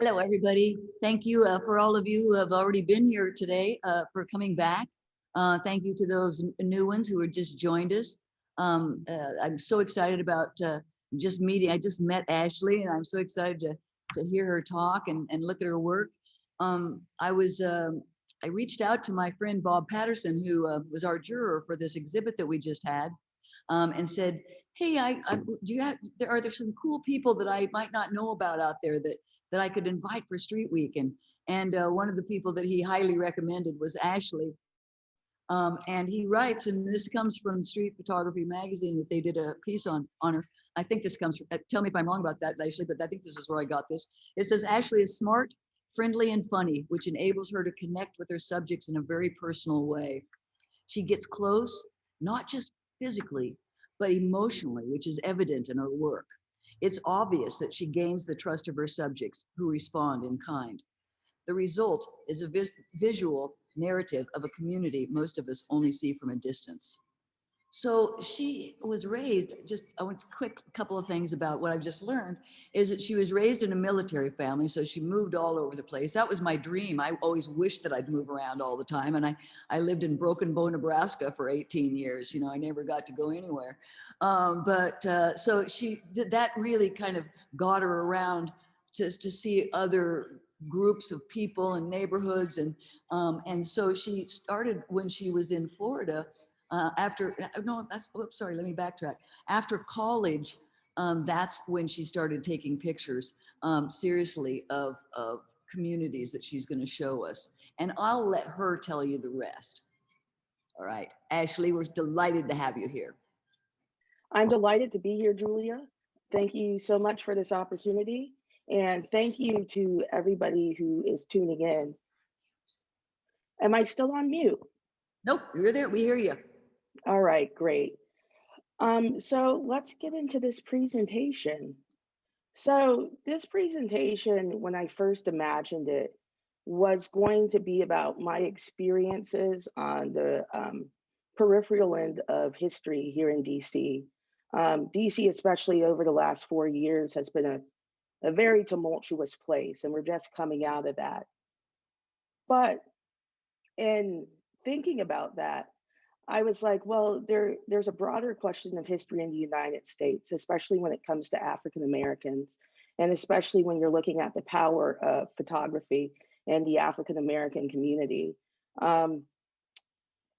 Hello, everybody. Thank you for all of you who have already been here today for coming back. Thank you to those new ones who have just joined us. I'm so excited about just meeting. I just met Ashley, and I'm so excited to hear her talk and look at her work. I reached out to my friend Bob Patterson, who was our juror for this exhibit that we just had, and said, "Hey, do you have? Are there some cool people that I might not know about out there that I could invite for Street Week?" And one of the people that he highly recommended was Ashley. And he writes, and this comes from Street Photography Magazine, that they did a piece on her. I think this comes from, tell me if I'm wrong about that, Ashley, but I think this is where I got this. It says, Ashley is smart, friendly, and funny, which enables her to connect with her subjects in a very personal way. She gets close, not just physically, but emotionally, which is evident in her work. It's obvious that she gains the trust of her subjects, who respond in kind. The result is a visual narrative of a community most of us only see from a distance. So she was raised, just I want to quick couple of things about what I've just learned, is that she was raised in a military family, so she moved all over the place. That was my dream. I always wished that I'd move around all the time, and I lived in Broken Bow, Nebraska for 18 years. I never got to go anywhere. So she did that, really kind of got her around to see other groups of people and neighborhoods, and so she started when she was in Florida after, no, that's, oops, sorry, let me backtrack. After college, that's when she started taking pictures seriously of communities that she's going to show us. And I'll let her tell you the rest. All right, Ashley, we're delighted to have you here. I'm delighted to be here, Julia. Thank you so much for this opportunity. And thank you to everybody who is tuning in. Am I still on mute? Nope, you're there. We hear you. All right, great. So let's get into this presentation. So this presentation, when I first imagined it, was going to be about my experiences on the peripheral end of history here in DC. DC, especially over the last 4 years, has been a very tumultuous place, and we're just coming out of that. But in thinking about that, I was like, well, there's a broader question of history in the United States, especially when it comes to African Americans, and especially when you're looking at the power of photography and the African American community. Um,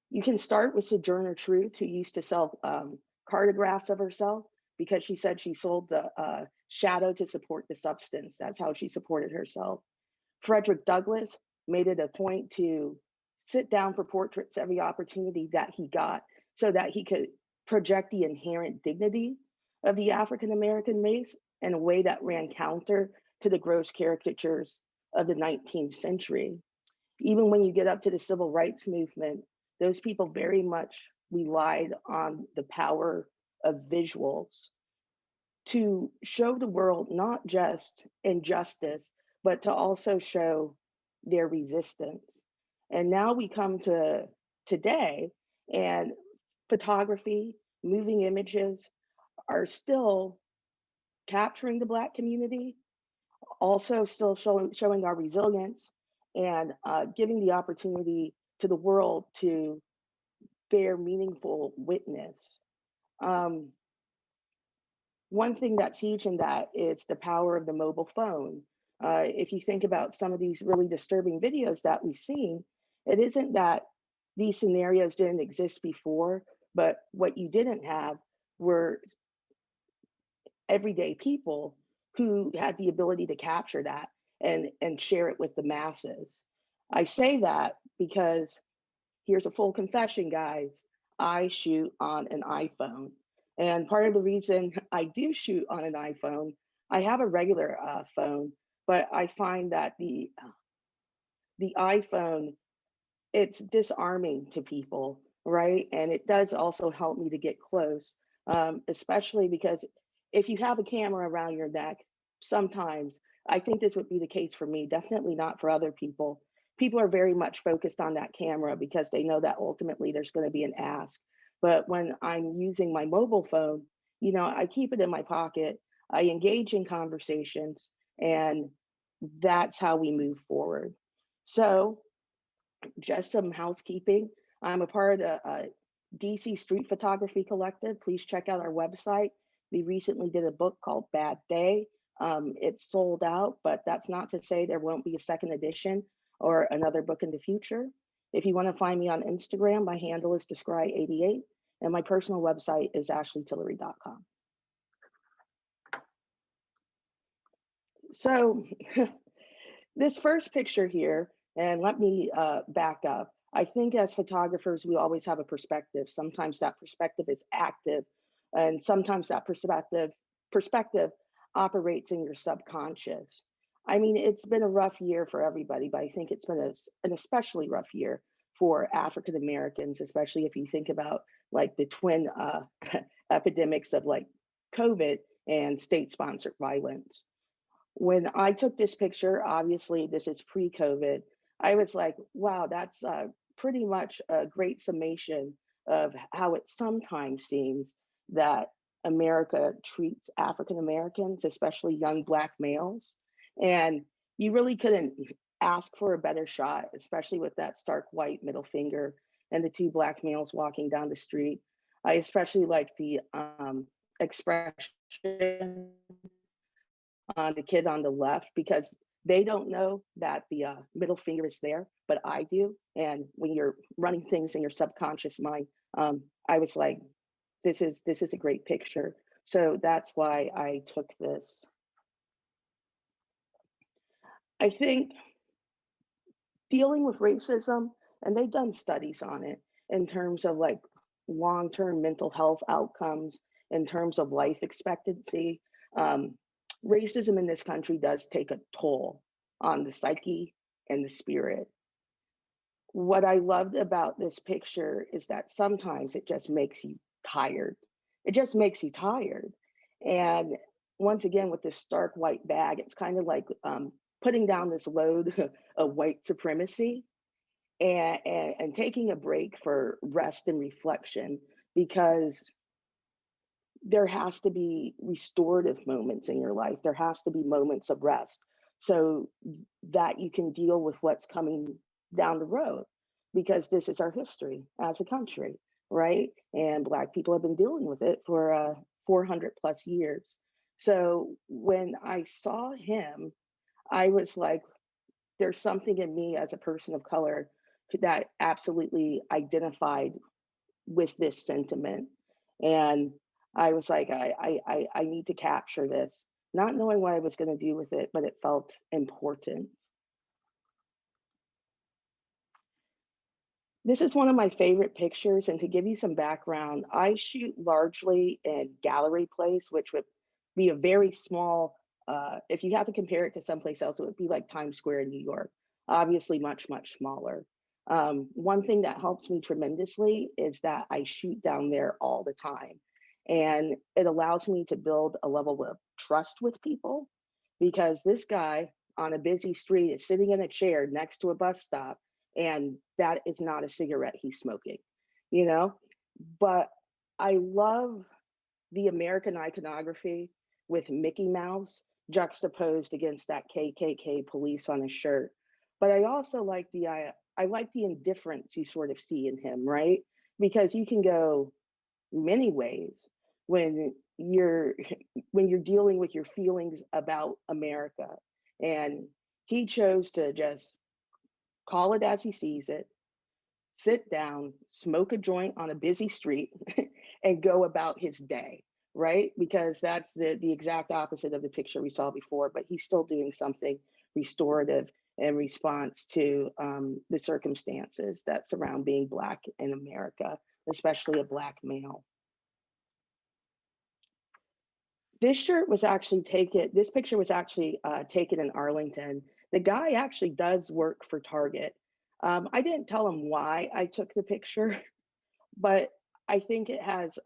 you can start with Sojourner Truth, who used to sell cartographs of herself because she said she sold the shadow to support the substance. That's how she supported herself. Frederick Douglass made it a point to sit down for portraits every opportunity that he got so that he could project the inherent dignity of the African American race in a way that ran counter to the gross caricatures of the 19th century. Even when you get up to the civil rights movement, those people very much relied on the power of visuals to show the world not just injustice, but to also show their resistance. And now we come to today, and photography, moving images are still capturing the Black community, also still showing our resilience and giving the opportunity to the world to bear meaningful witness. Um, One thing that's huge in that is the power of the mobile phone. If you think about some of these really disturbing videos that we've seen, it isn't that these scenarios didn't exist before, but what you didn't have were everyday people who had the ability to capture that and share it with the masses. I say that because here's a full confession, guys. I shoot on an iPhone. And part of the reason I do shoot on an iPhone, I have a regular phone, but I find that the iPhone, it's disarming to people, right? And it does also help me to get close, especially because if you have a camera around your neck, sometimes I think this would be the case for me, definitely not for other people. People are very much focused on that camera because they know that ultimately there's going to be an ask. But when I'm using my mobile phone, I keep it in my pocket. I engage in conversations, and that's how we move forward. So just some housekeeping. I'm a part of the DC Street Photography Collective. Please check out our website. We recently did a book called Bad Day. It's sold out, but that's not to say there won't be a second edition or another book in the future. If you want to find me on Instagram, my handle is Descry88, and my personal website is ashleytillery.com. So this first picture here, and let me back up. I think as photographers, we always have a perspective. Sometimes that perspective is active, and sometimes that perspective operates in your subconscious. I mean, it's been a rough year for everybody, but I think it's been an especially rough year for African Americans, especially if you think about like the twin epidemics of like COVID and state-sponsored violence. When I took this picture, obviously this is pre-COVID, I was like, wow, that's pretty much a great summation of how it sometimes seems that America treats African Americans, especially young Black males. And you really couldn't ask for a better shot, especially with that stark white middle finger and the two Black males walking down the street. I especially like the expression on the kid on the left because they don't know that the middle finger is there, but I do. And when you're running things in your subconscious mind, I was like, this is a great picture. So that's why I took this. I think dealing with racism, and they've done studies on it in terms of like long-term mental health outcomes, in terms of life expectancy. Um, Racism in this country does take a toll on the psyche and the spirit. What I loved about this picture is that sometimes it just makes you tired. It just makes you tired. And once again, with this stark white bag, it's kind of like putting down this load of white supremacy and taking a break for rest and reflection, because there has to be restorative moments in your life. There has to be moments of rest so that you can deal with what's coming down the road, because this is our history as a country, right? And Black people have been dealing with it for 400 plus years. So when I saw him, I was like, there's something in me as a person of color that absolutely identified with this sentiment. And I was like, I need to capture this, not knowing what I was going to do with it, but it felt important. This is one of my favorite pictures. And to give you some background, I shoot largely in gallery place, which would be a very small, if you have to compare it to someplace else, it would be like Times Square in New York, obviously much, much smaller. One thing that helps me tremendously is that I shoot down there all the time. And it allows me to build a level of trust with people, because this guy on a busy street is sitting in a chair next to a bus stop, and that is not a cigarette he's smoking, you know? But I love the American iconography with Mickey Mouse juxtaposed against that KKK police on his shirt. But I also like I like the indifference you sort of see in him, right? Because you can go many ways when you're dealing with your feelings about America. And he chose to just call it as he sees it, sit down, smoke a joint on a busy street, and go about his day, right? Because that's the exact opposite of the picture we saw before, but he's still doing something restorative in response to the circumstances that surround being Black in America, especially a Black male. This picture was actually taken in Arlington. The guy actually does work for Target. I didn't tell him why I took the picture, but I think it has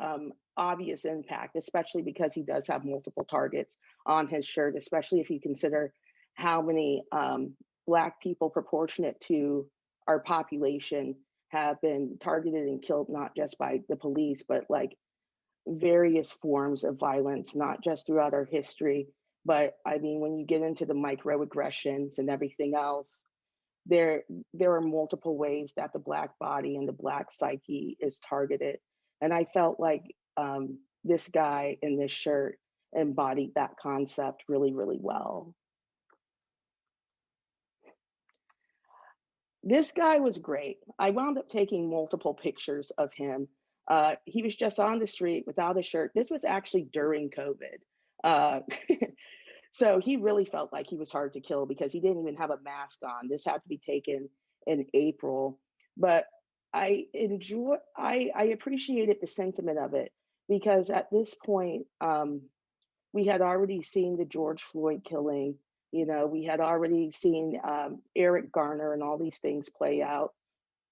obvious impact, especially because he does have multiple targets on his shirt, especially if you consider how many Black people proportionate to our population have been targeted and killed, not just by the police, but like various forms of violence, not just throughout our history, But I mean, when you get into the microaggressions and everything else, there there are multiple ways that the Black body and the Black psyche is targeted. And I felt like this guy in this shirt embodied that concept really, really well. This guy was great. I wound up taking multiple pictures of him. He was just on the street without a shirt. This was actually during COVID. Uh, so he really felt like he was hard to kill because he didn't even have a mask on. This had to be taken in April. But I appreciated the sentiment of it because at this point, we had already seen the George Floyd killing. You know, we had already seen Eric Garner and all these things play out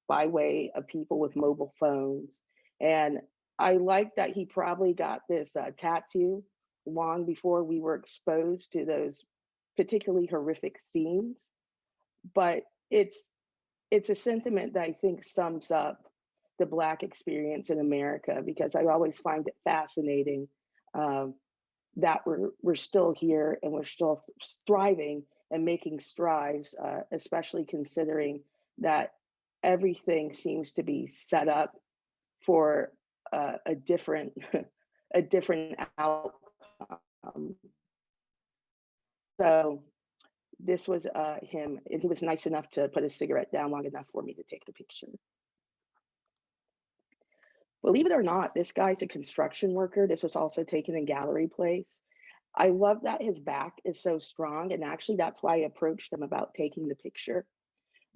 by way of people with mobile phones. And I like that he probably got this tattoo long before we were exposed to those particularly horrific scenes. But it's a sentiment that I think sums up the Black experience in America because I always find it fascinating um, that we're still here and we're still thriving and making strides, especially considering that everything seems to be set up for a different a different outcome. So this was him, and he was nice enough to put his cigarette down long enough for me to take the picture. Believe it or not, this guy's a construction worker. This was also taken in Gallery Place. I love that his back is so strong, and actually that's why I approached him about taking the picture.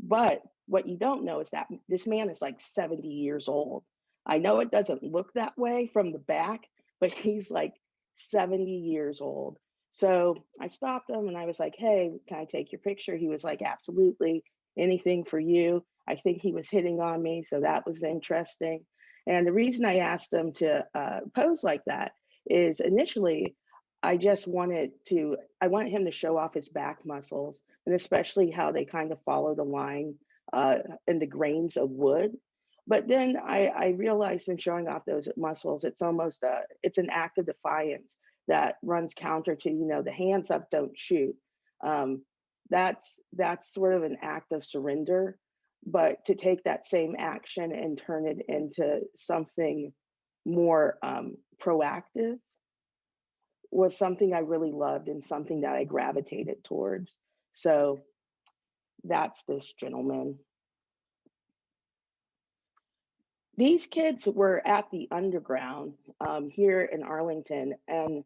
But what you don't know is that this man is like 70 years old. I know it doesn't look that way from the back, but he's like 70 years old. So I stopped him and I was like, "Hey, can I take your picture?" He was like, "Absolutely, anything for you." I think he was hitting on me, so that was interesting. And the reason I asked him to pose like that is initially I wanted him to show off his back muscles and especially how they kind of follow the line in the grains of wood. But then I realized in showing off those muscles, it's an act of defiance that runs counter to, you know, the hands up, don't shoot. Um, that's sort of an act of surrender. But to take that same action and turn it into something more proactive was something I really loved and something that I gravitated towards. So that's this gentleman. These kids were at the underground here in Arlington. And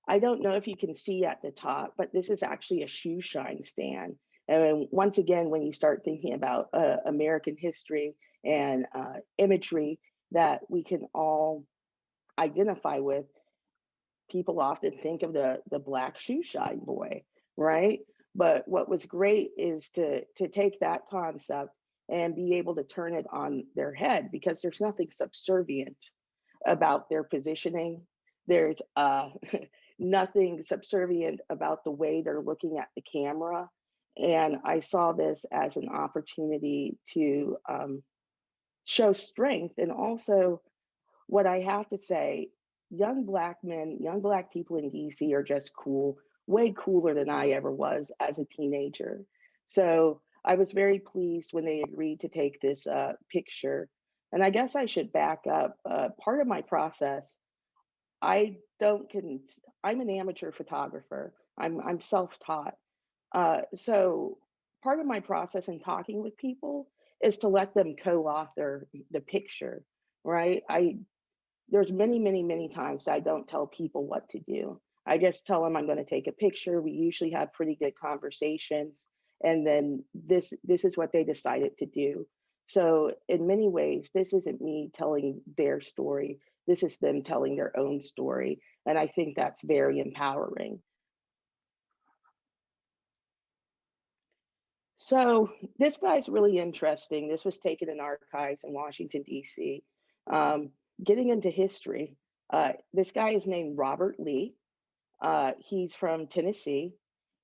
I don't know if you can see at the top, but this is actually a shoe shine stand. And once again, when you start thinking about American history and imagery that we can all identify with, people often think of the black shoe shine boy, right? But what was great is to take that concept and be able to turn it on their head because there's nothing subservient about their positioning. There's nothing subservient about the way they're looking at the camera. And I saw this as an opportunity to show strength and also what I have to say, young Black men, young Black people in DC are just cool, way cooler than I ever was as a teenager. So I was very pleased when they agreed to take this picture. And I guess I should back up. Part of my process, I don't can I'm an amateur photographer. I'm self-taught. So part of my process in talking with people is to let them co-author the picture, right? I There's many times I don't tell people what to do. I just tell them I'm going to take a picture. We usually have pretty good conversations, and then this is what they decided to do. So in many ways, this isn't me telling their story. This is them telling their own story, and I think that's very empowering. So this guy's really interesting. This was taken in archives in Washington, D.C. Um, Getting into history, this guy is named Robert Lee. He's from Tennessee.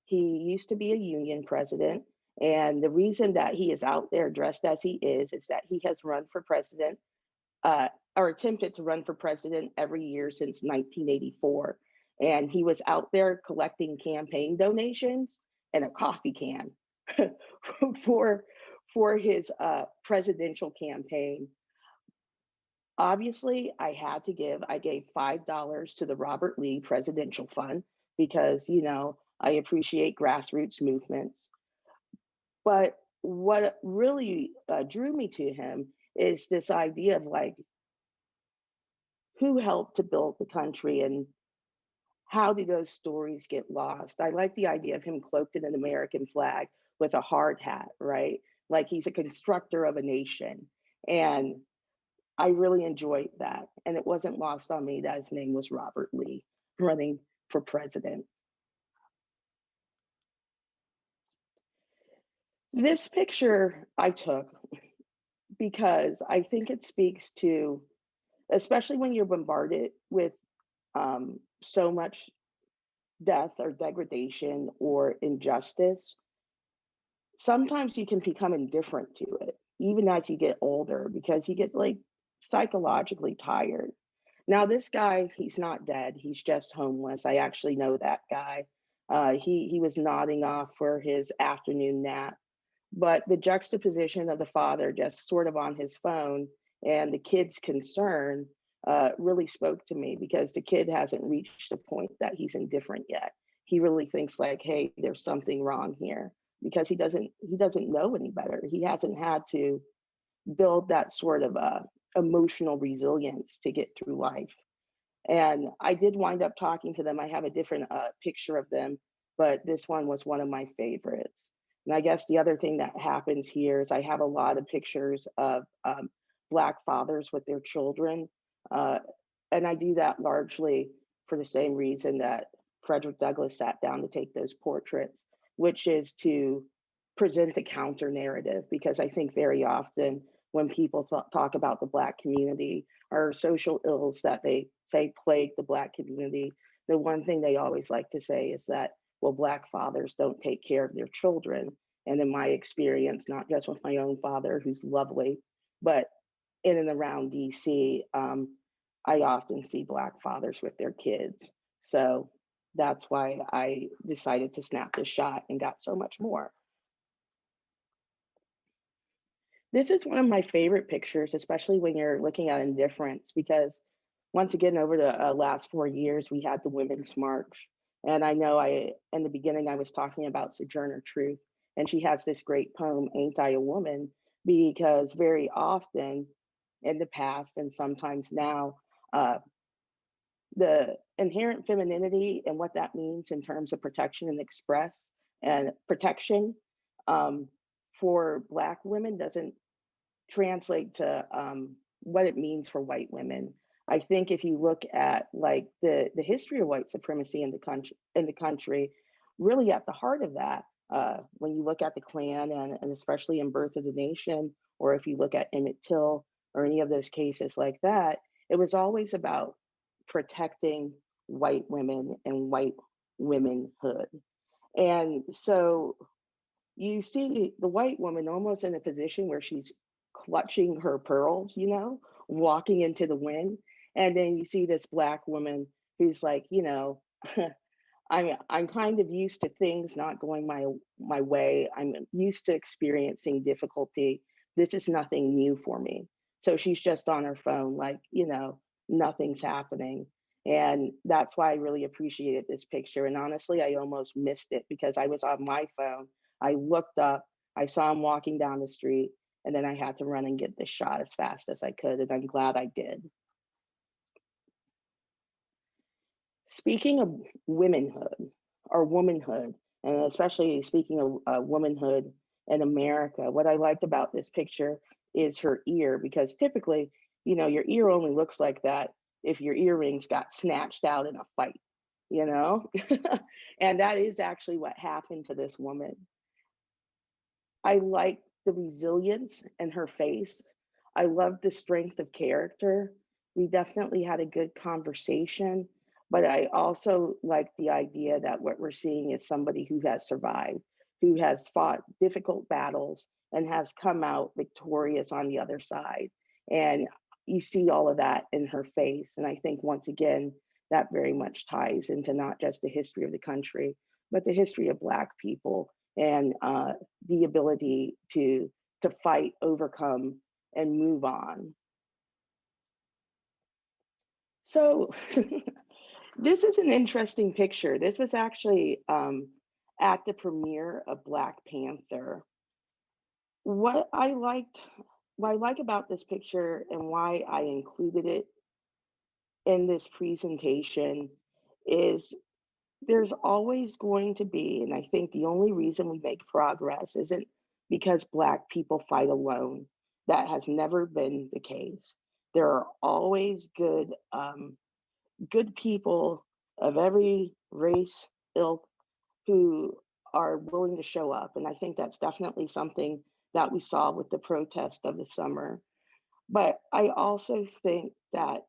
He used to be a union president. And the reason that he is out there dressed as he is that he has run for president uh, or attempted to run for president every year since 1984. And he was out there collecting campaign donations and a coffee can for his presidential campaign. Obviously, I gave $5 to the Robert Lee Presidential Fund because, I appreciate grassroots movements. But what really drew me to him is this idea of like who helped to build the country and how do those stories get lost? I like the idea of him cloaked in an American flag with a hard hat, right? Like he's a constructor of a nation. And I really enjoyed that. And it wasn't lost on me that his name was Robert Lee, running for president. This picture I took because I think it speaks to, especially when you're bombarded with so much death or degradation or injustice, sometimes you can become indifferent to it, even as you get older, because you get like psychologically tired. Now, this guy, he's not dead. He's just homeless. I actually know that guy. He was nodding off for his afternoon nap. But the juxtaposition of the father just sort of on his phone and the kid's concern really spoke to me because the kid hasn't reached a point that he's indifferent yet. He really thinks like, hey, there's something wrong here because he doesn't know any better. He hasn't had to build that sort of emotional resilience to get through life. And I did wind up talking to them. I have a different picture of them, but this one was one of my favorites. And I guess the other thing that happens here is I have a lot of pictures of Black fathers with their children. Uh, and I do that largely for the same reason that Frederick Douglass sat down to take those portraits, which is to present the counter narrative. Because I think very often when people talk about the Black community or social ills that they say plague the Black community, the one thing they always like to say is that, well, Black fathers don't take care of their children. And in my experience, not just with my own father, who's lovely, but in and around DC, I often see Black fathers with their kids. So that's why I decided to snap this shot and got so much more. This is one of my favorite pictures, especially when you're looking at indifference, because once again, over the last 4 years, we had the Women's March. And I know in the beginning, I was talking about Sojourner Truth, and she has this great poem, Ain't I a Woman? Because very often in the past and sometimes now, uh, the inherent femininity and what that means in terms of protection and express and protection um, for Black women doesn't translate to what it means for white women. I think if you look at like the history of white supremacy in the country, really at the heart of that, when you look at the Klan and especially in Birth of the Nation, or if you look at Emmett Till or any of those cases like that, it was always about protecting white women and white womanhood. And so you see the white woman almost in a position where she's clutching her pearls, walking into the wind. And then you see this Black woman who's like, I'm kind of used to things not going my way. I'm used to experiencing difficulty. This is nothing new for me. So she's just on her phone, like, nothing's happening. And that's why I really appreciated this picture. And honestly, I almost missed it because I was on my phone. I looked up, I saw him walking down the street, and then I had to run and get this shot as fast as I could. And I'm glad I did. Speaking of womenhood or womanhood, and especially speaking of womanhood in America, what I liked about this picture is her ear, because typically, your ear only looks like that if your earrings got snatched out in a fight, you know? And that is actually what happened to this woman. I like the resilience in her face. I love the strength of character. We definitely had a good conversation, but I also like the idea that what we're seeing is somebody who has survived, who has fought difficult battles and has come out victorious on the other side. And you see all of that in her face. And I think once again, that very much ties into not just the history of the country, but the history of Black people and the ability to fight, overcome, and move on. So this is an interesting picture. This was actually at the premiere of Black Panther. What I liked, what I like about this picture and why I included it in this presentation is there's always going to be, and I think the only reason we make progress isn't because Black people fight alone. That has never been the case. There are always good people of every race, ilk, who are willing to show up. And I think that's definitely something that we saw with the protest of the summer. But I also think that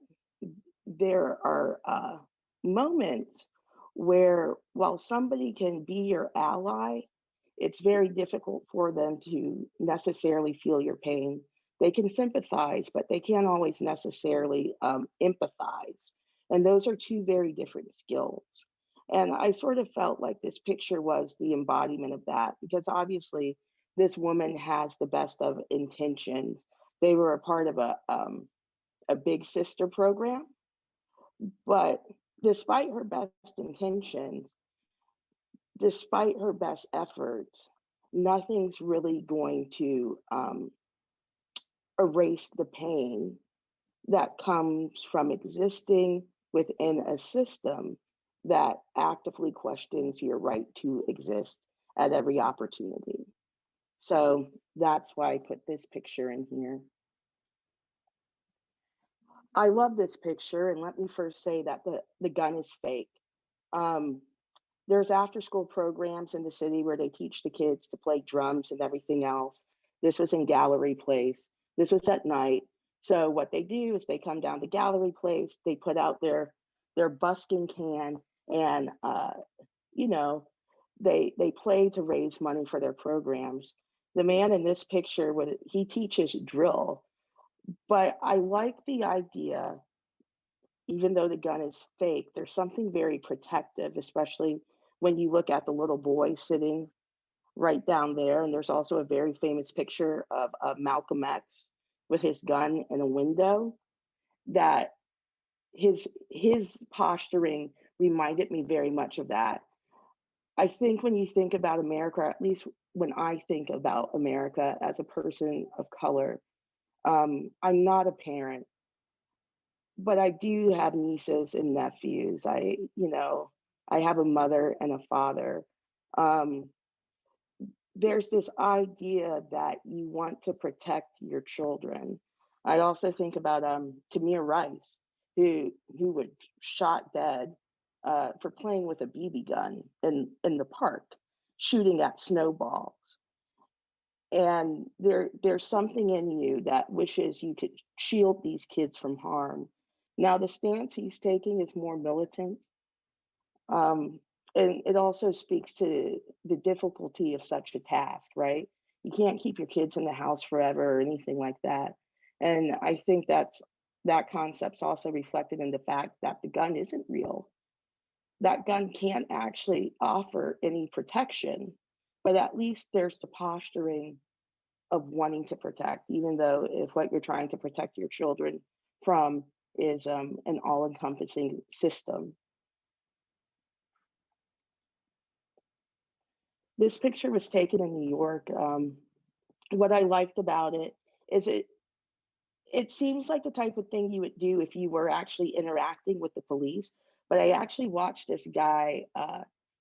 there are moments where, while somebody can be your ally, it's very difficult for them to necessarily feel your pain. They can sympathize, but they can't always necessarily empathize. And those are two very different skills. And I sort of felt like this picture was the embodiment of that because obviously this woman has the best of intentions. They were a part of a big sister program, but despite her best intentions, despite her best efforts, nothing's really going to erase the pain that comes from existing within a system that actively questions your right to exist at every opportunity. So that's why I put this picture in here. I love this picture, and let me first say that the gun is fake. Um, there's after school programs in the city where they teach the kids to play drums and everything else. This was in Gallery Place. This was at night. So what they do is they come down to Gallery Place, they put out their buskin can, and you know, they play to raise money for their programs. The man in this picture, he teaches drill, but I like the idea, even though the gun is fake, there's something very protective, especially when you look at the little boy sitting right down there. And there's also a very famous picture of Malcolm X with his gun in a window that his posturing reminded me very much of that. I think when you think about America, or at least when I think about America as a person of color, I'm not a parent, but I do have nieces and nephews. I have a mother and a father. Um, there's this idea that you want to protect your children. I also think about Tamir Rice, who was shot dead for playing with a BB gun in the park, shooting at snowballs. And there's something in you that wishes you could shield these kids from harm. Now the stance he's taking is more militant, um, and it also speaks to the difficulty of such a task, right? You can't keep your kids in the house forever or anything like that. And I think that concept's also reflected in the fact that the gun isn't real. That gun can't actually offer any protection, but at least there's the posturing of wanting to protect, even though if what you're trying to protect your children from is an all-encompassing system. This picture was taken in New York. What I liked about it is it seems like the type of thing you would do if you were actually interacting with the police. But I actually watched this guy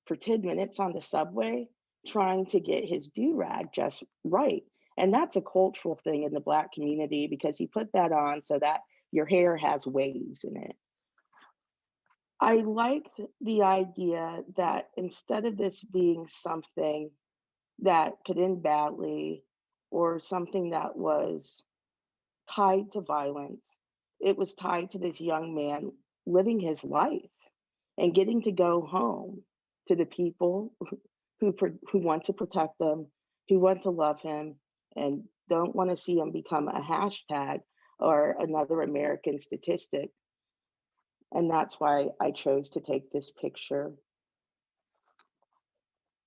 for 10 minutes on the subway trying to get his do-rag just right. And that's a cultural thing in the Black community because he put that on so that your hair has waves in it. I liked the idea that instead of this being something that could end badly or something that was tied to violence, it was tied to this young man living his life and getting to go home to the people who want to protect them, who want to love him, and don't want to see him become a hashtag or another American statistic. And that's why I chose to take this picture.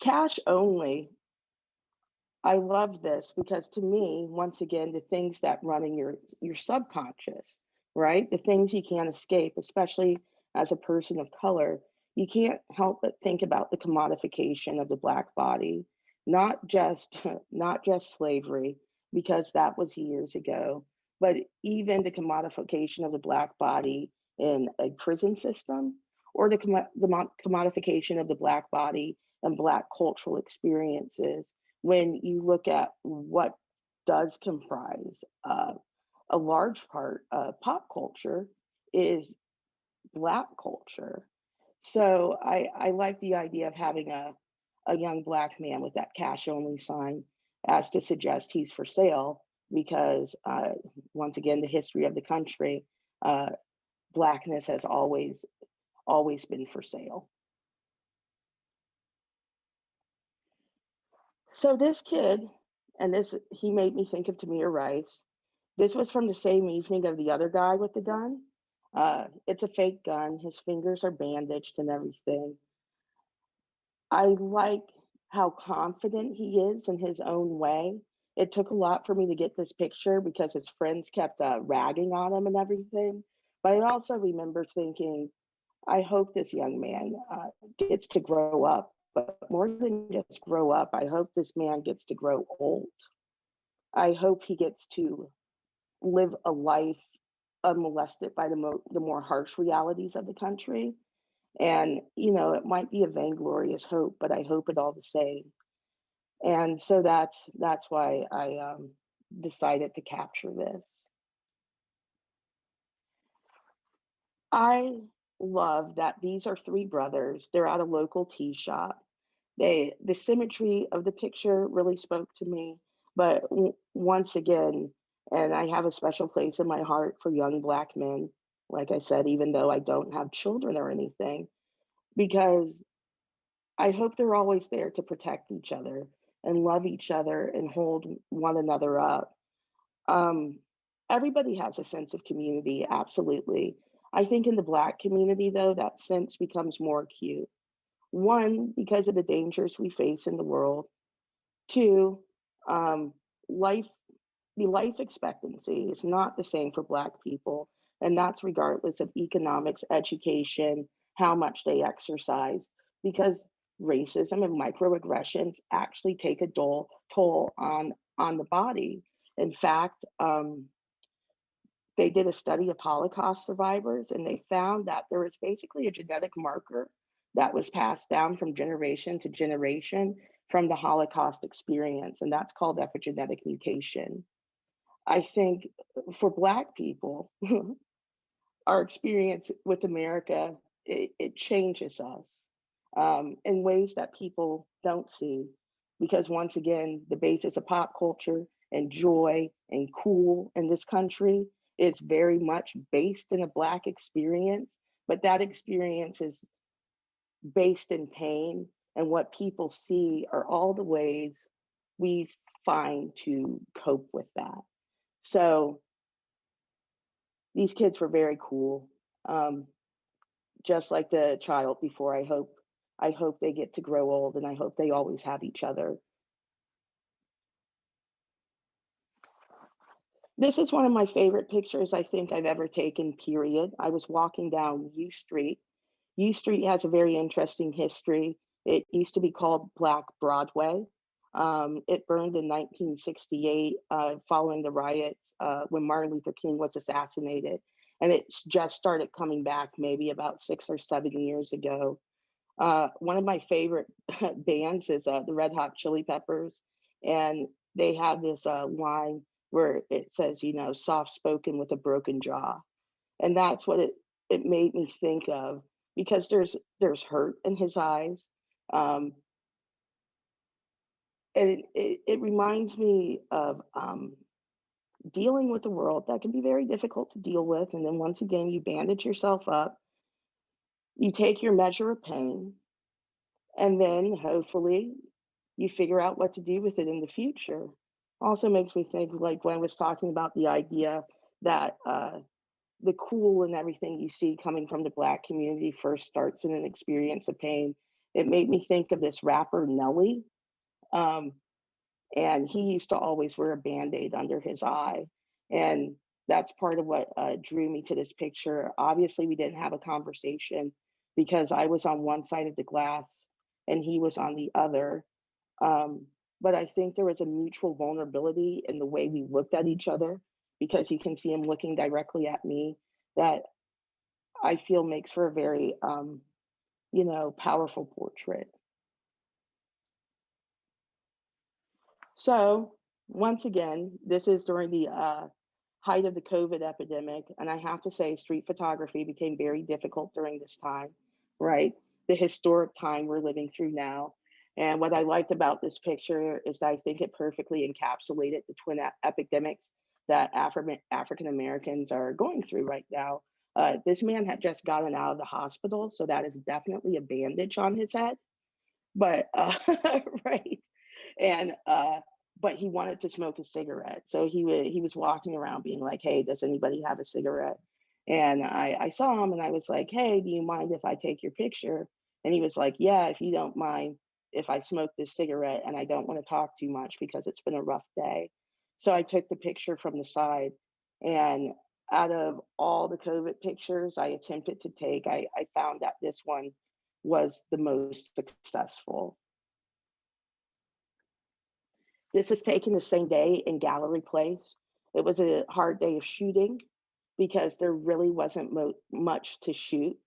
Cash only. I love this because to me, once again, the things that run in your subconscious, right? The things you can't escape, especially as a person of color, you can't help but think about the commodification of the black body, not just not just slavery, because that was years ago, but even the commodification of the black body in a prison system, or the commodification of the black body and black cultural experiences when you look at what does comprise a large part of pop culture is Black culture. So I like the idea of having a young Black man with that cash only sign as to suggest he's for sale because once again, the history of the country, uh, Blackness has always been for sale. So this kid, and this he made me think of Tamir Rice. This was from the same evening of the other guy with the gun. It's a fake gun. His fingers are bandaged and everything. I like how confident he is in his own way. It took a lot for me to get this picture because his friends kept ragging on him and everything. But I also remember thinking, I hope this young man gets to grow up. But more than just grow up, I hope this man gets to grow old. I hope he gets to live a life unmolested by the more harsh realities of the country. And, you know, it might be a vainglorious hope, but I hope it all the same. And so that's why I decided to capture this. I love that these are three brothers. They're at a local tea shop. The symmetry of the picture really spoke to me. But once again, and I have a special place in my heart for young Black men, like I said, even though I don't have children or anything, because I hope they're always there to protect each other and love each other and hold one another up. Um, Everybody has a sense of community, absolutely. I think in the Black community, though, that sense becomes more acute. One, because of the dangers we face in the world. Two, um, life the life expectancy is not the same for Black people, and that's regardless of economics, education, how much they exercise, because racism and microaggressions actually take a toll on the body. In fact, they did a study of Holocaust survivors, and they found that there was basically a genetic marker that was passed down from generation to generation from the Holocaust experience, and that's called epigenetic mutation. I think for Black people, our experience with America, it changes us in ways that people don't see. Because once again, the basis of pop culture and joy and cool in this country is very much based in a Black experience, but that experience is based in pain. And what people see are all the ways we find to cope with that. So these kids were very cool. Um, just like the child before, I hope they get to grow old and I hope they always have each other. This is one of my favorite pictures I think I've ever taken, period. I was walking down U Street. U Street has a very interesting history. It used to be called Black Broadway. It burned in 1968 following the riots when Martin Luther King was assassinated. And it just started coming back maybe about 6 or 7 years ago. One of my favorite bands is the Red Hot Chili Peppers. And they have this line where it says, you know, soft spoken with a broken jaw. And that's what it made me think of because there's hurt in his eyes. Um, and it reminds me of dealing with the world that can be very difficult to deal with. And then once again, you bandage yourself up, you take your measure of pain, and then hopefully you figure out what to do with it in the future. Also makes me think like when I was talking about the idea that the cool and everything you see coming from the Black community first starts in an experience of pain. It made me think of this rapper Nelly. Um, and he used to always wear a band-aid under his eye. And that's part of what drew me to this picture. Obviously, we didn't have a conversation because I was on one side of the glass and he was on the other. Um, but I think there was a mutual vulnerability in the way we looked at each other because you can see him looking directly at me that I feel makes for a very, powerful portrait. So once again, this is during the height of the COVID epidemic. And I have to say, street photography became very difficult during this time, right? The historic time we're living through now. And what I liked about this picture is that I think it perfectly encapsulated the twin epidemics that African Americans are going through right now. This man had just gotten out of the hospital, so that is definitely a bandage on his head. But right, and but he wanted to smoke a cigarette, so he was walking around being like, "Hey, does anybody have a cigarette?" And I saw him, and I was like, "Hey, do you mind if I take your picture?" And he was like, "Yeah, if you don't mind if I smoke this cigarette, and I don't want to talk too much because it's been a rough day." So I took the picture from the side, and out of all the COVID pictures I attempted to take, I found that this one was the most successful. This was taken the same day in Gallery Place. It was a hard day of shooting because there really wasn't much to shoot,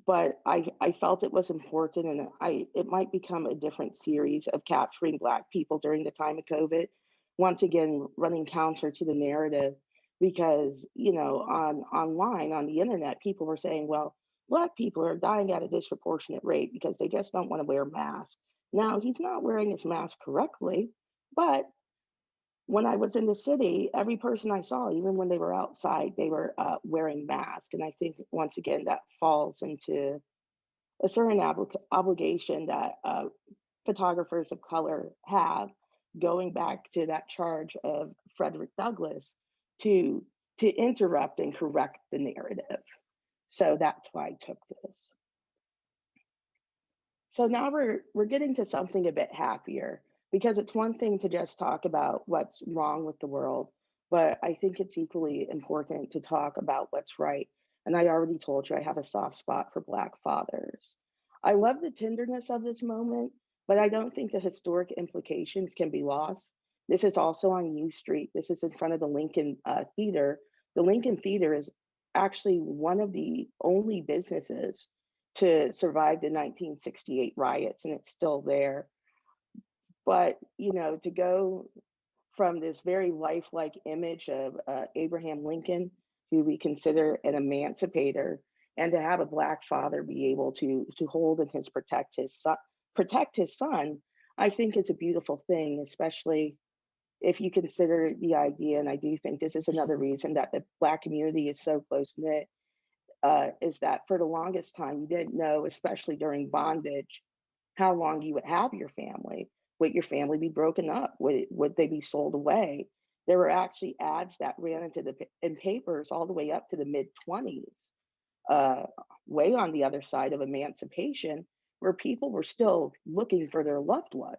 but I felt it was important, and it might become a different series of capturing Black people during the time of COVID. Once again, running counter to the narrative because on online on the internet, people were saying, "Well, Black people are dying at a disproportionate rate because they just don't want to wear masks." Now he's not wearing his mask correctly, but when I was in the city, every person I saw, even when they were outside, they were wearing masks. And I think once again that falls into a certain obligation that photographers of color have, going back to that charge of Frederick Douglass to interrupt and correct the narrative. So that's why I took this. So now we're getting to something a bit happier because it's one thing to just talk about what's wrong with the world, but I think it's equally important to talk about what's right. And I already told you I have a soft spot for Black fathers. I love the tenderness of this moment, but I don't think the historic implications can be lost. This is also on U Street. This is in front of the Lincoln Theater. The Lincoln Theater is actually one of the only businesses to survive the 1968 riots, and it's still there. But to go from this very lifelike image of Abraham Lincoln, who we consider an emancipator, and to have a Black father be able to hold and protect his son, I think is a beautiful thing, especially if you consider the idea. And I do think this is another reason that the Black community is so close knit, is that for the longest time, you didn't know, especially during bondage, how long you would have your family. Would your family be broken up? Would they be sold away? There were actually ads that ran in papers all the way up to the mid 20s, uh, way on the other side of emancipation, where people were still looking for their loved ones.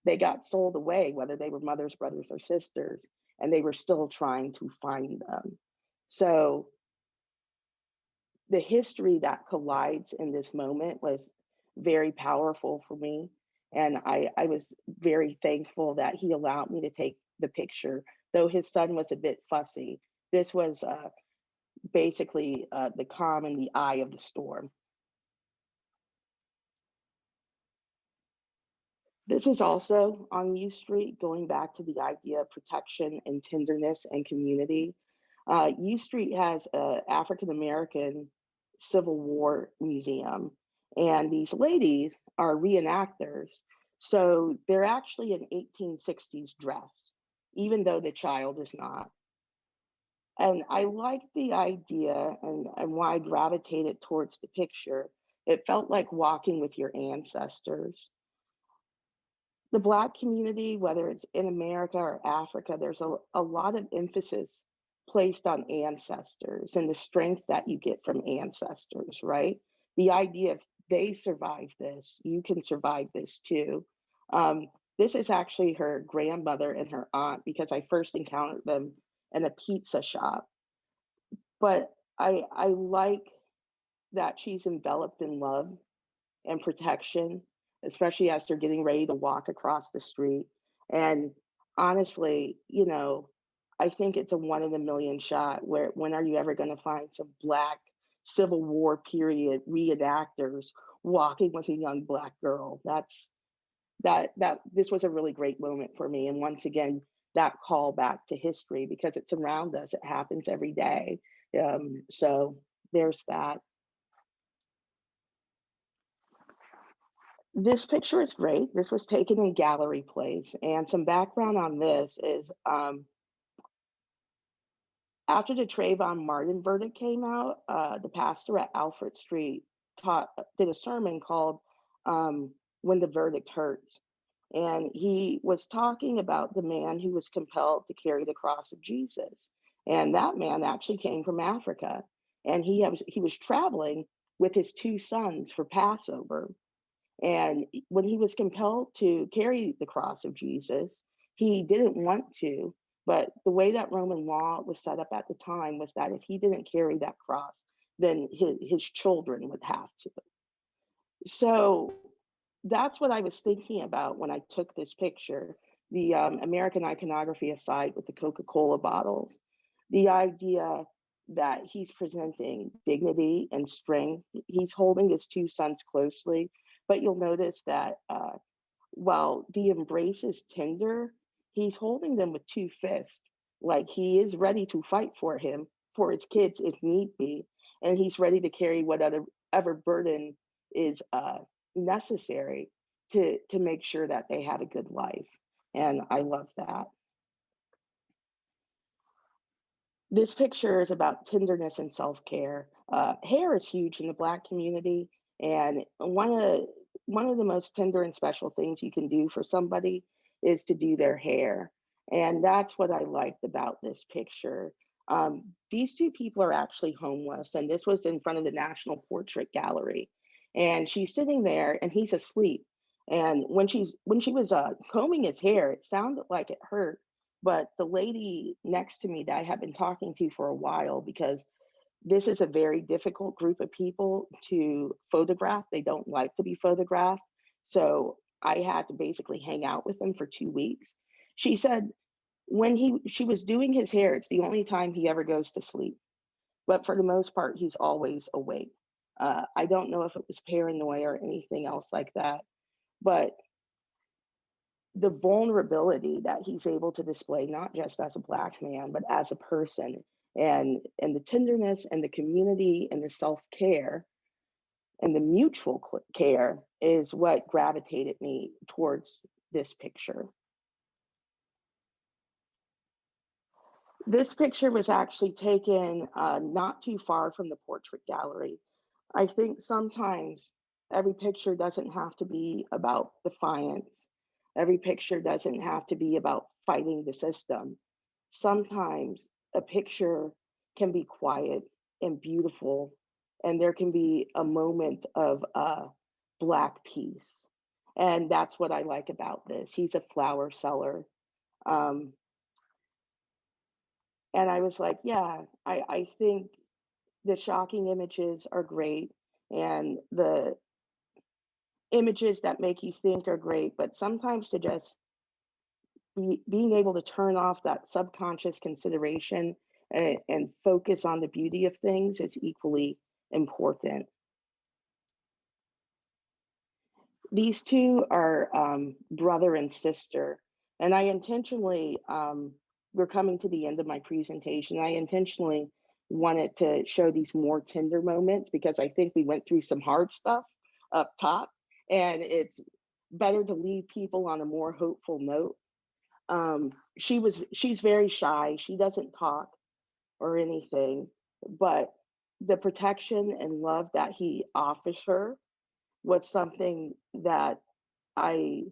They got sold away, whether they were mothers, brothers, or sisters, and they were still trying to find them. So the history that collides in this moment was very powerful for me. And I was very thankful that he allowed me to take the picture, though his son was a bit fussy. This was basically the calm in the eye of the storm. This is also on U Street, going back to the idea of protection and tenderness and community. U Street has an African American Civil War museum, and these ladies are reenactors. So they're actually in 1860s dress, even though the child is not. And I like the idea and why I gravitated towards the picture. It felt like walking with your ancestors. The Black community, whether it's in America or Africa, there's a lot of emphasis placed on ancestors and the strength that you get from ancestors, right? The idea of they survived this, you can survive this too. Um, this is actually her grandmother and her aunt because I first encountered them in a pizza shop. But I like that she's enveloped in love and protection, especially as they're getting ready to walk across the street. And honestly, I think it's a one in a million shot where when are you ever going to find some black Civil War period reenactors walking with a young black girl? That this was a really great moment for me. And once again, that call back to history because it's around us. It happens every day. So there's that. This picture is great. This was taken in Gallery Place. And some background on this is after the Trayvon Martin verdict came out, the pastor at Alfred Street did a sermon called When the Verdict Hurts. And he was talking about the man who was compelled to carry the cross of Jesus. And that man actually came from Africa. And he was traveling with his two sons for Passover. And when he was compelled to carry the cross of Jesus, he didn't want to. But the way that Roman law was set up at the time was that if he didn't carry that cross, then his children would have to. So that's what I was thinking about when I took this picture. The American iconography aside with the Coca Cola bottles, the idea that he's presenting dignity and strength. He's holding his two sons closely, but you'll notice that while the embrace is tender, he's holding them with two fists, like he is ready to fight for his kids if need be, and he's ready to carry whatever burden is necessary to make sure that they have a good life. And I love that. This picture is about tenderness and self-care. Hair is huge in the Black community, and one of the most tender and special things you can do for somebody is to do their hair, and that's what I liked about this picture. These two people are actually homeless, and this was in front of the National Portrait Gallery, and she's sitting there, and he's asleep. And when she was combing his hair, it sounded like it hurt, but the lady next to me that I have been talking to for a while, because this is a very difficult group of people to photograph. They don't like to be photographed. So I had to basically hang out with him for 2 weeks. She said she was doing his hair, it's the only time he ever goes to sleep. But for the most part, he's always awake. I don't know if it was paranoia or anything else like that, but the vulnerability that he's able to display, not just as a Black man, but as a person, and the tenderness and the community and the self-care and the mutual care is what gravitated me towards this picture. This picture was actually taken not too far from the portrait gallery. I think sometimes every picture doesn't have to be about defiance. Every picture doesn't have to be about fighting the system. Sometimes a picture can be quiet and beautiful, and there can be a moment of Black peace. And that's what I like about this. He's a flower seller. Um, and I was like, yeah, I think the shocking images are great, and the images that make you think are great, but sometimes to just being able to turn off that subconscious consideration and focus on the beauty of things is equally important. These two are brother and sister, and I intentionally, we're coming to the end of my presentation. I intentionally wanted to show these more tender moments because I think we went through some hard stuff up top, and it's better to leave people on a more hopeful note. She's very shy. She doesn't talk or anything, but the protection and love that he offers her was something that I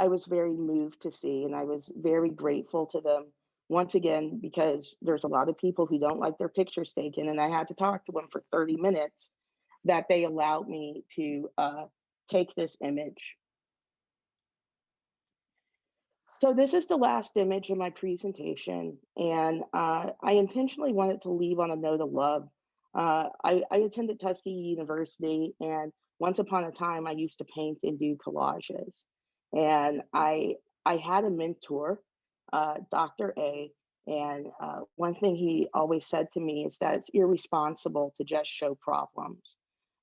I was very moved to see, and I was very grateful to them once again, because there's a lot of people who don't like their pictures taken, and I had to talk to them for 30 minutes, that they allowed me to take this image. So this is the last image of my presentation, and I intentionally wanted to leave on a note of love. I attended Tuskegee University, and once upon a time, I used to paint and do collages. And I had a mentor, Dr. A, and one thing he always said to me is that it's irresponsible to just show problems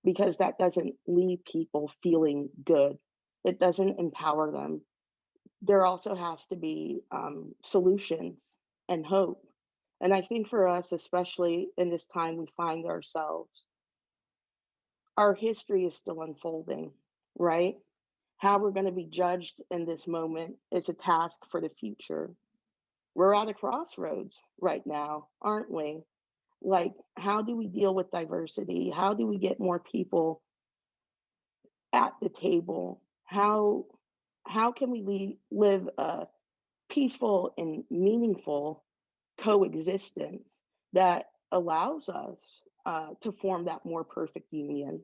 because that doesn't leave people feeling good. It doesn't empower them. There also has to be solutions and hope. And I think for us, especially in this time we find ourselves, our history is still unfolding, right? How we're going to be judged in this moment is a task for the future. We're at a crossroads right now, aren't we? Like, how do we deal with diversity? How do we get more people at the table? How can we live a peaceful and meaningful coexistence that allows us to form that more perfect union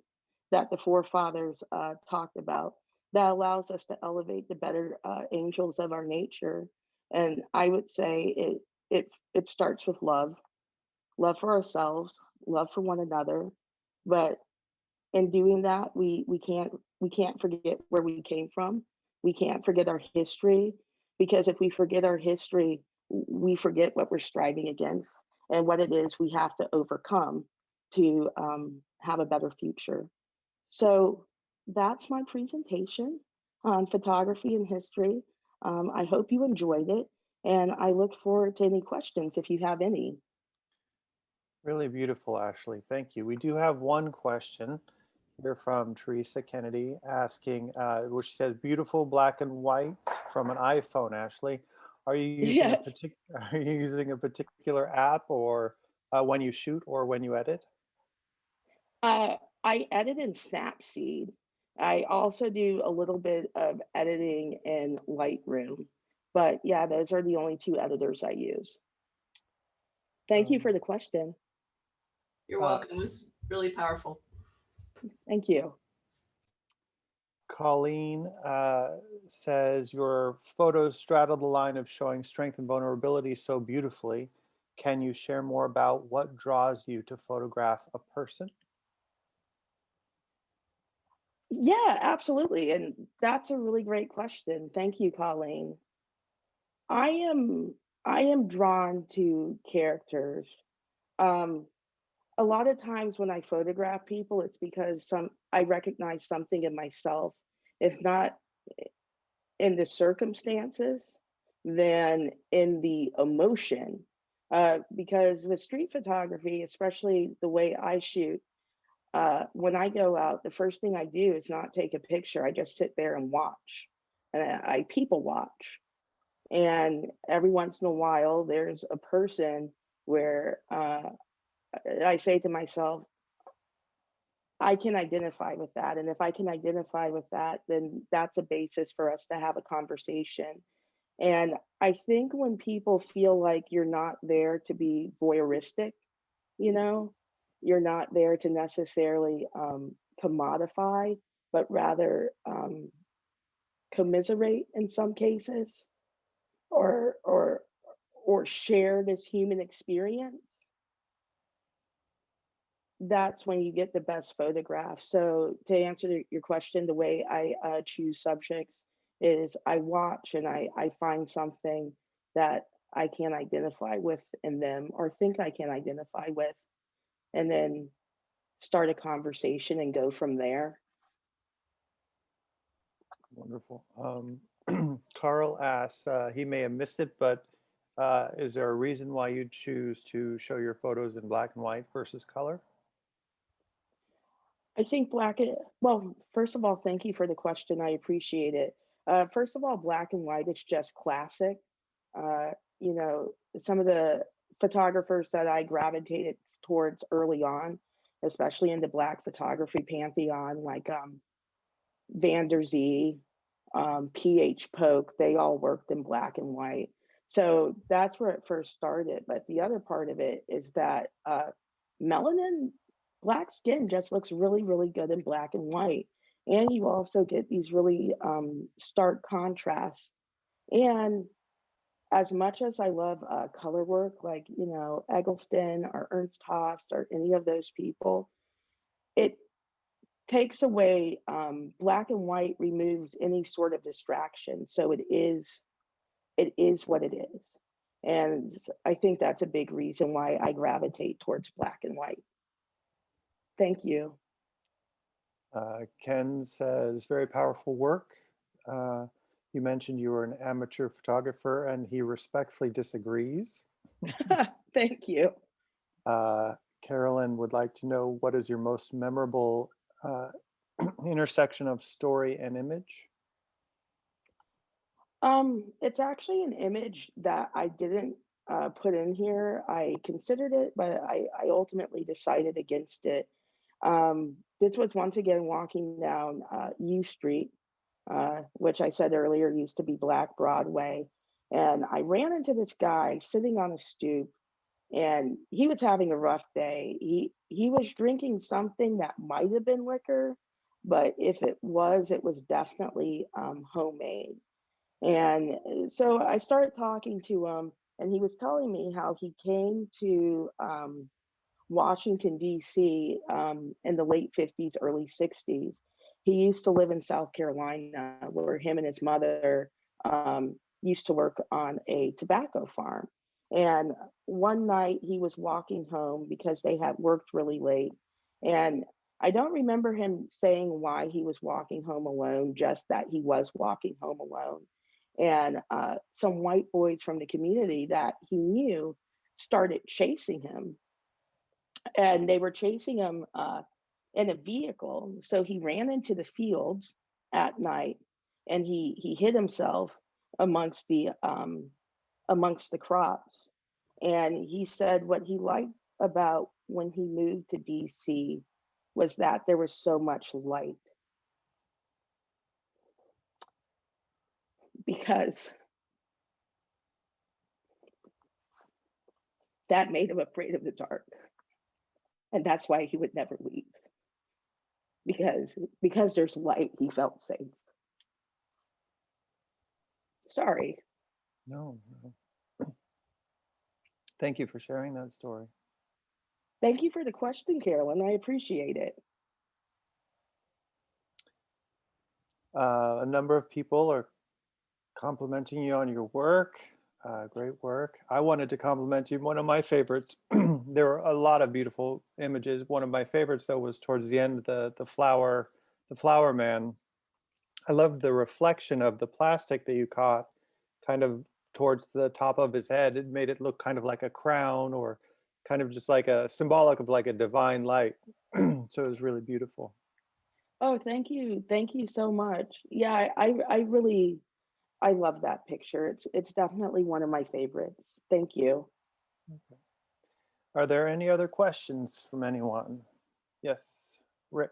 that the forefathers talked about, that allows us to elevate the better angels of our nature. And I would say it starts with love, love for ourselves, love for one another. But in doing that, we can't forget where we came from. We can't forget our history, because if we forget our history, we forget what we're striving against and what it is we have to overcome to have a better future. So that's my presentation on photography and history. I hope you enjoyed it, and I look forward to any questions if you have any. Really beautiful, Ashley. Thank you. We do have one question here from Teresa Kennedy asking, which says, "Beautiful black and whites from an iPhone." Ashley, are you using a Yes. particular are you using a particular app, or when you shoot or when you edit? I edit in Snapseed. I also do a little bit of editing in Lightroom. But yeah, those are the only two editors I use. Thank you for Um, the question. You're uh, welcome. It was really powerful. Thank you. Colleen says, "Your photos straddle the line of showing strength and vulnerability so beautifully. Can you share more about what draws you to photograph a person?" Yeah, absolutely. And that's a really great question. Thank you, Colleen. I am I am drawn to characters. Um, a lot of times when I photograph people, it's because some I recognize something in myself. If not in the circumstances than in the emotion. Because with street photography, especially the way I shoot, when I go out, the first thing I do is not take a picture. I just sit there and watch, and I people watch. And every once in a while, there's a person where I say to myself, I can identify with that. And if I can identify with that, then that's a basis for us to have a conversation. And I think when people feel like you're not there to be voyeuristic, you know, you're not there to necessarily commodify, but rather commiserate in some cases, or or share this human experience, that's when you get the best photographs. So to answer your question, the way I choose subjects is I watch and I find something that I can identify with in them or think I can identify with, and then start a conversation and go from there. Wonderful. Carl asks, he may have missed it, but is there a reason why you choose to show your photos in black and white versus color? I think well, first of all, thank you for the question. I appreciate it. First of all, black and white, it's just classic. Uh, you know, some of the photographers that I gravitated towards early on, especially in the black photography pantheon, like Van der Zee, PH Polk, they all worked in black and white. So that's where it first started. But the other part of it is that melanin, black skin just looks really, really good in black and white. And you also get these really stark contrasts. And as much as I love color work, like, you know, Eggleston or Ernst Haas or any of those people, it takes away black and white removes any sort of distraction. So it is what it is. And I think that's a big reason why I gravitate towards black and white. Thank you. Ken says, very powerful work. You mentioned you were an amateur photographer, and he respectfully disagrees. Thank you. Carolyn would like to know, what is your most memorable intersection of story and image? It's actually an image that I didn't put in here. I considered it, but I ultimately decided against it. This was once again walking down U Street, which I said earlier used to be Black Broadway. And I ran into this guy sitting on a stoop, and he was having a rough day. He was drinking something that might have been liquor, but if it was definitely homemade. And so I started talking to him, and he was telling me how he came to Washington, D.C. In the late 50s, early 60s. He used to live in South Carolina, where him and his mother used to work on a tobacco farm. And one night he was walking home because they had worked really late. And I don't remember him saying why he was walking home alone, just that he was walking home alone. And some white boys from the community that he knew started chasing him, and they were chasing him in a vehicle. So he ran into the fields at night, and he hid himself amongst the crops. And he said what he liked about when he moved to DC was that there was so much light, because that made him afraid of the dark. And that's why he would never leave, because there's light, he felt safe. Sorry. No, no. Thank you for sharing that story. Thank you for the question, Carolyn. I appreciate it. A number of people are complimenting you on your work. Great work. I wanted to compliment you. One of my favorites, there were a lot of beautiful images. One of my favorites, though, was towards the end, the flower man. I loved the reflection of the plastic that you caught kind of towards the top of his head. It made it look kind of like a crown, or kind of just like a symbolic of like a divine light. So it was really beautiful. Oh, thank you. Thank you so much. Yeah, I really, I love that picture. It's definitely one of my favorites. Thank you. Okay. Are there any other questions from anyone? Yes, Rick.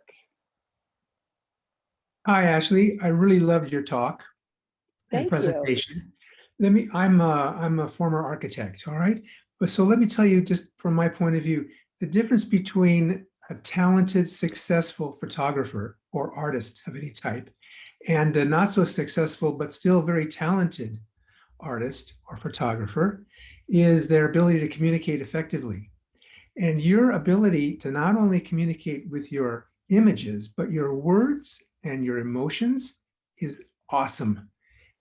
Hi, Ashley. I really loved your talk and Thank you. presentation. I'm a former architect, all right? But so let me tell you, just from my point of view, the difference between a talented, successful photographer or artist of any type and a not so successful, but still very talented artist or photographer is their ability to communicate effectively. And your ability to not only communicate with your images, but your words and your emotions is awesome.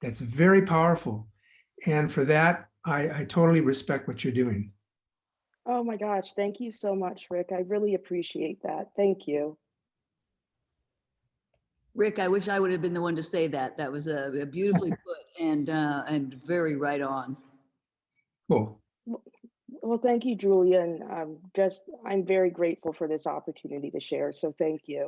That's very powerful. And for that, I totally respect what you're doing. Oh my gosh, thank you so much, Rick. I really appreciate that. Thank you. Rick, I wish I would have been the one to say that. That was a beautifully put and very right on. Cool. Well, thank you, Julia. And I'm very grateful for this opportunity to share. So thank you.